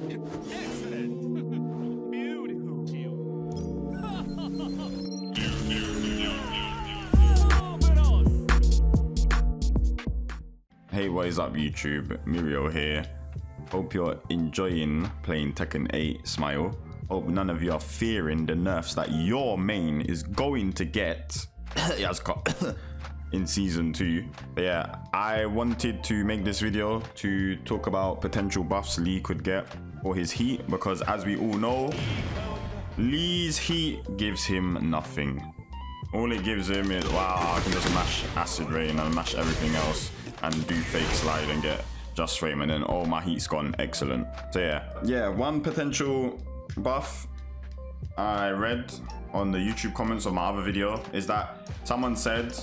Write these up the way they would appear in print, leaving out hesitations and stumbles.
Hey, what is up YouTube? Miirio here. Hope you're enjoying playing Tekken 8 Smile. Hope none of you are fearing the nerfs that your main is going to get in season 2. But yeah, I wanted to make this video to talk about potential buffs Lee could get for his heat, because as we all know, Lee's heat gives him nothing. All it gives him is, wow, I can just mash acid rain and mash everything else and do fake slide and get just frame, and then oh, my heat's gone. Excellent. So yeah, one potential buff I read on the YouTube comments of my other video is that someone said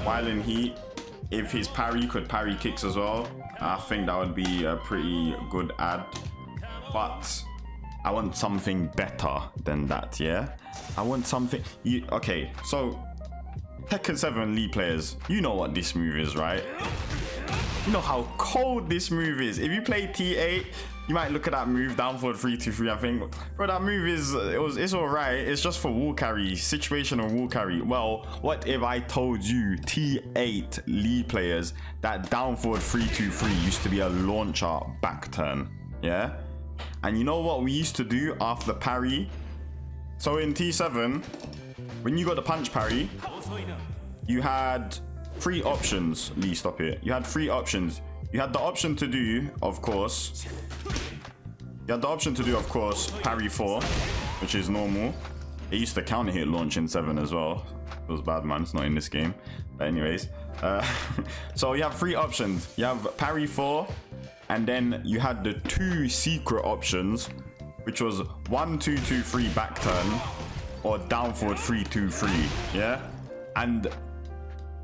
while in heat, if his parry could parry kicks as well, I think that would be a pretty good add. But I want something better than that. Yeah, I want something. Okay, so Tekken 7 Lee players, you know what this move is, right? You know how cold this move is. If you play T8, you might look at that move, down forward 3-2-3, I think, bro, that move it's all right. It's just for wall carry, situational wall carry. Well, what if I told you T8 Lee players that down forward 3-2-3 used to be a launcher back turn, yeah? And you know what we used to do after parry? So in T7, when you got the punch parry, you had 3 options. Lee, stop it. You had 3 options. You had the option to do, of course, parry 4, which is normal. It used to counter hit launch in 7 as well. It was bad, man. It's not in this game. But anyways, so you have 3 options. You have parry 4, and then you had the 2 secret options, which was 1-2-2-3 back turn or down forward 3-2-3. Yeah, and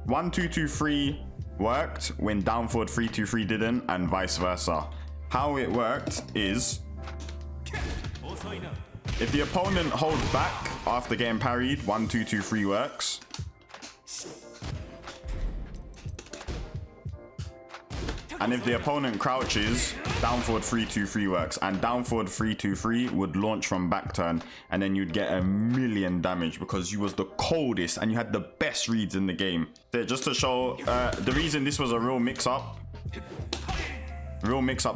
1-2-2-3 worked when down forward 3-2-3 didn't, and vice versa. How it worked is, if the opponent holds back after getting parried, 1-2-2-3 works. And if the opponent crouches, down forward 3-2-3 works. And down forward 3-2-3 would launch from back turn, and then you'd get 1,000,000 damage because you was the coldest and you had the best reads in the game. So just to show the reason this was a real mix-up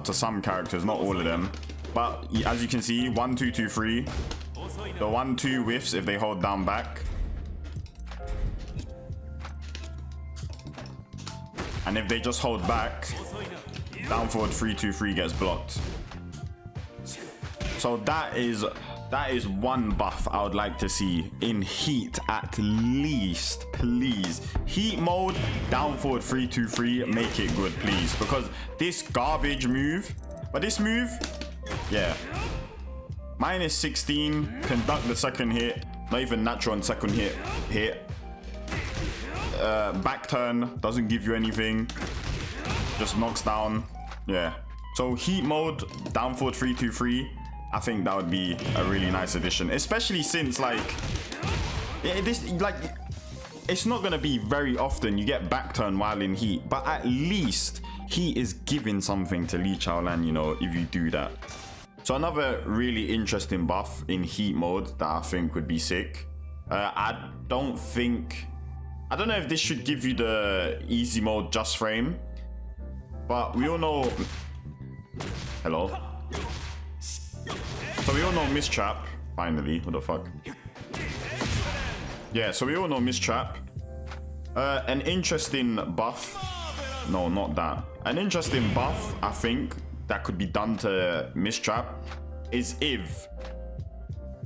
to some characters, not all of them. But as you can see, 1-2-2-3, the 1-2 whiffs if they hold down back. And if they just hold back, down forward 3-2-3 gets blocked. So that is one buff I would like to see in heat at least, please. Heat mode, down forward 3-2-3, make it good, please. Because this garbage move, but this move, yeah, -16, conduct the second hit, not even natural on second hit. Back turn doesn't give you anything, just knocks down. Yeah, so heat mode, down forward 3-2-3, I think that would be a really nice addition, especially since it's not gonna be very often you get back turn while in heat, but at least he is giving something to Lee Chaolan, you know, if you do that. So another really interesting buff in heat mode that I think would be sick. I don't know if this should give you the easy mode just frame, but we all know, hello. So we all know Mistrap, finally, what the fuck. Yeah, so we all know Mistrap. An interesting buff, no, not that. An interesting buff, I think, that could be done to Mistrap is if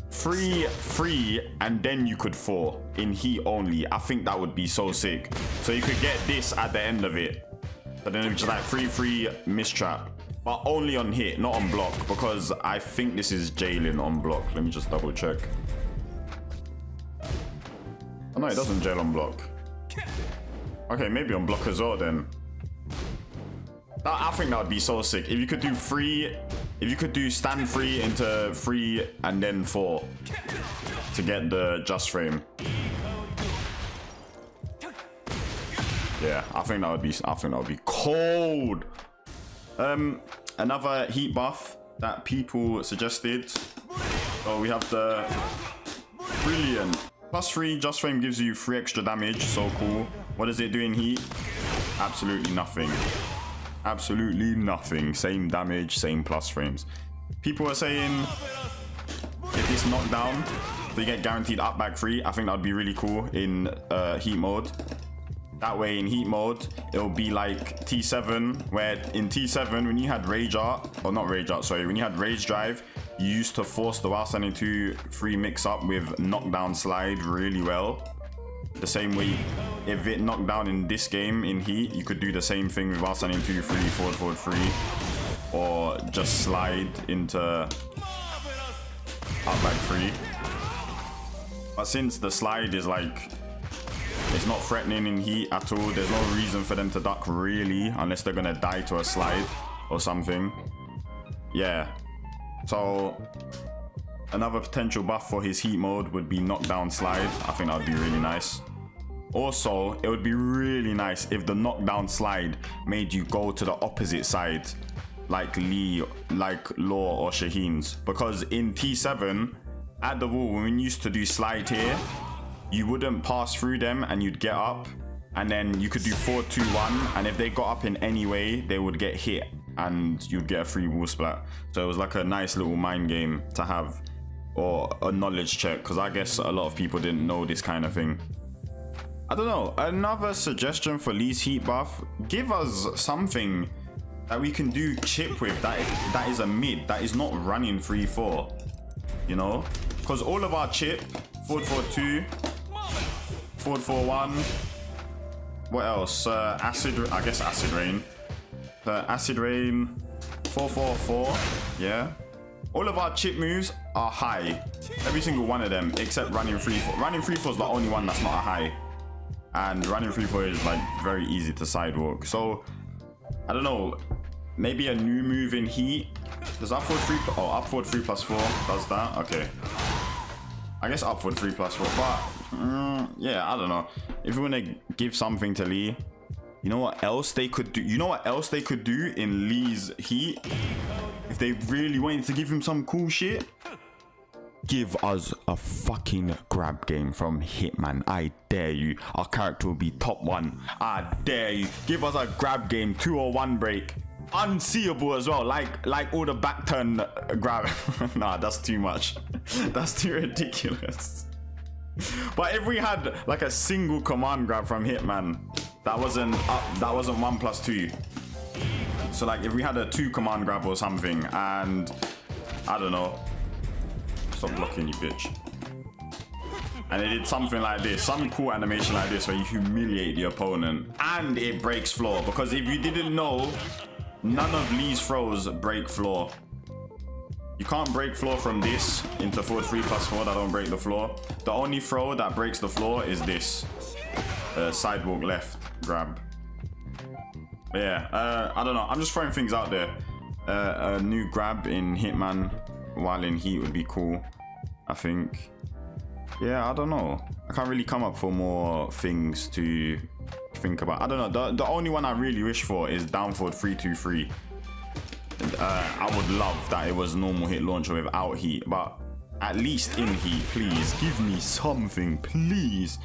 3 and then you could 4 in heat only. I think that would be so sick. So you could get this at the end of it, but then it's just like 3 Mistrap, but only on hit, not on block, because I think this is Jalen on block. Let me just double check. Oh no, it doesn't jail on block. Okay, maybe on block as well then. I think that would be so sick if you could do 3. If you could do stand 3 into 3 and then 4 to get the just frame. Yeah, I think that would be cold. Another heat buff that people suggested. So we have the brilliant +3 just frame gives you 3 extra damage. So cool. What does it do in heat? Absolutely nothing. Absolutely nothing. Same damage, same plus frames. People are saying if this knockdown, they get guaranteed up back 3. I think that would be really cool in heat mode. That way in heat mode, it'll be like T7, where in T7, when you had Rage Art, or not Rage Art, sorry, when you had Rage Drive, you used to force the while standing 2-3 mix up with knockdown slide really well. The same way, if it knocked down in this game in heat, you could do the same thing with while standing 2-3, forward, forward 3, or just slide into up back 3. But since the slide is like, it's not threatening in heat at all, there's no reason for them to duck really, unless they're gonna die to a slide or something. Yeah, so another potential buff for his heat mode would be knockdown slide. I think that would be really nice. Also, it would be really nice if the knockdown slide made you go to the opposite side, like Lee, like Law or Shaheen's, because in T7 at the wall, when we used to do slide here, you wouldn't pass through them and you'd get up, and then you could do 4-2-1, and if they got up in any way, they would get hit and you'd get a free wall splat. So it was like a nice little mind game to have, or a knowledge check, because I guess a lot of people didn't know this kind of thing. I don't know, another suggestion for Lee's heat buff, give us something that we can do chip with that is a mid, that is not running 3-4, you know? Because all of our chip, forward 4-2, forward 4-1, what else? Acid, I guess Acid Rain. Acid Rain, 4-4-4, yeah. All of our chip moves are high. Every single one of them, except running 3-4. Running 3-4 is the only one that's not a high. And running 3-4 is like very easy to sidewalk. So, I don't know, maybe a new move in heat. Does up forward 3, up forward 3+4 does that? Okay. I guess up forward 3+4, but yeah, I don't know. If we want to give something to Lee, you know what else they could do? You know what else they could do in Lee's heat? If they really wanted to give him some cool shit, give us a fucking grab game from Hitman. I dare you. Our character will be top 1. I dare you. Give us a grab game, 201 break. Unseeable as well, like all the back turn grab. Nah, that's too much. That's too ridiculous. But if we had like a single command grab from Hitman that wasn't 1+2, so like if we had a 2 command grab or something, and I don't know, stop blocking, you bitch, and it did something like this, some cool animation like this where you humiliate the opponent and it breaks floor, because if you didn't know, none of Lee's throws break floor. You can't break floor from this into forward 3+4 that don't break the floor. The only throw that breaks the floor is this sidewalk left grab. But yeah, I don't know, I'm just throwing things out there. A new grab in Hitman while in heat would be cool, I think. Yeah, I don't know, I can't really come up for more things to think about. I don't know, the only one I really wish for is down forward 3-2-3. I would love that it was normal hit launcher without heat, but at least in heat, please give me something, please.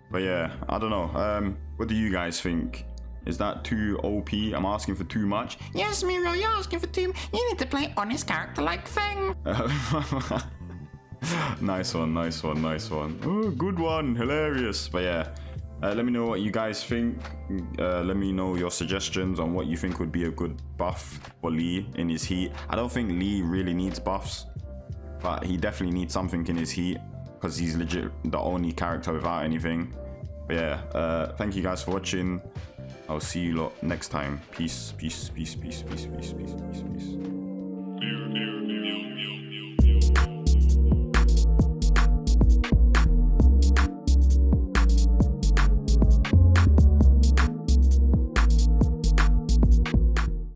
But yeah, I don't know, what do you guys think? Is that too OP? I'm asking for too much. Yes, Miirio, you're asking for too much. You need to play honest character like thing. Nice one, nice one, nice one. Oh, good one, hilarious. But yeah, let me know what you guys think. Let me know your suggestions on what you think would be a good buff for Lee in his heat. I don't think Lee really needs buffs, but he definitely needs something in his heat, because he's legit the only character without anything. But yeah, thank you guys for watching. I'll see you lot next time. Peace, peace, peace, peace, peace, peace, peace, peace, peace.